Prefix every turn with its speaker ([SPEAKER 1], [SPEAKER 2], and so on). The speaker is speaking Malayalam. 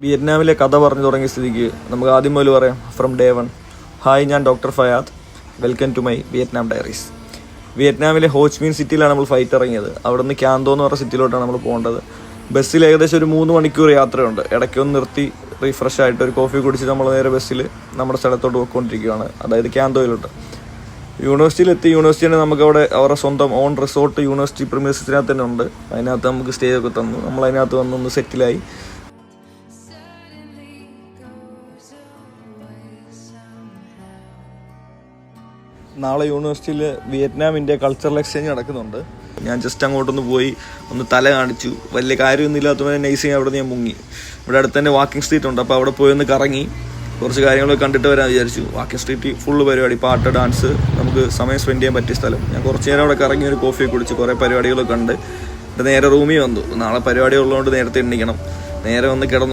[SPEAKER 1] വിയറ്റ്നാമിലെ കഥ പറഞ്ഞു തുടങ്ങിയ സ്ഥിതിക്ക് നമുക്ക് ആദ്യം മുതൽ പറയാം ഫ്രം ഡേ വൺ. ഹായ്, ഞാൻ doctor Fayad. Welcome to my Vietnam diaries. വിയറ്റ്നാമിലെ ഹോച്ച്മീൻ സിറ്റിയിലാണ് നമ്മൾ ഫ്ലൈറ്റ് ഇറങ്ങിയത്. അവിടെ നിന്ന് ക്യാന്തോ എന്ന് പറഞ്ഞ സിറ്റിയിലോട്ടാണ് നമ്മൾ പോകേണ്ടത്. ബസ്സിൽ ഏകദേശം ഒരു 3 മണിക്കൂർ യാത്രയുണ്ട്. ഇടയ്ക്കൊന്ന് നിർത്തി റീഫ്രഷ് ആയിട്ട് ഒരു കോഫി കുടിച്ച് നമ്മൾ നേരെ ബസ്സിൽ നമ്മുടെ സ്ഥലത്തോട്ട് പോയിക്കൊണ്ടിരിക്കുകയാണ്, അതായത് ക്യാന്തോയിലോട്ട്. യൂണിവേഴ്സിറ്റിയിലെത്തി. യൂണിവേഴ്സിറ്റി തന്നെ നമുക്ക് അവിടെ അവരുടെ സ്വന്തം ഓൺ റിസോർട്ട് യൂണിവേഴ്സിറ്റി പ്രീമിയസിനകത്ത് തന്നെ ഉണ്ട്. അതിനകത്ത് നമുക്ക് സ്റ്റേ ഒക്കെ തന്നു. നമ്മൾ അതിനകത്ത് വന്നൊന്ന് സെറ്റിലായി. നാളെ യൂണിവേഴ്സിറ്റിയിൽ വിയറ്റ്നാം ഇന്ത്യ കൾച്ചറൽ എക്സ്ചേഞ്ച് നടക്കുന്നുണ്ട്. ഞാൻ ജസ്റ്റ് അങ്ങോട്ടൊന്ന് പോയി ഒന്ന് തല കാണിച്ചു. വലിയ കാര്യമൊന്നും ഇല്ലാത്തപ്പോൾ നൈസിങ് അവിടെ ഞാൻ മുങ്ങി. ഇവിടെ അടുത്ത് തന്നെ വാക്കിംഗ് സ്ട്രീറ്റ് ഉണ്ട്. അപ്പോൾ അവിടെ പോയി ഒന്ന് കറങ്ങി കുറച്ച് കാര്യങ്ങളൊക്കെ കണ്ടിട്ട് വരാൻ വിചാരിച്ചു. വാക്കിംഗ് സ്ട്രീറ്റ് ഫുള്ള് പരിപാടി, പാട്ട്, ഡാൻസ്, നമുക്ക് സമയം സ്പെൻഡ് ചെയ്യാൻ പറ്റിയ സ്ഥലം. ഞാൻ കുറച്ച് നേരം അവിടെ കറങ്ങി ഒരു കോഫി കുടിച്ച് കുറേ പരിപാടികളൊക്കെ കണ്ട് നേരെ റൂമിൽ വന്നു. നാളെ പരിപാടി ഉള്ളതുകൊണ്ട് നേരത്തെ എണ്ണിക്കണം. നേരെ വന്ന് കിടന്നു.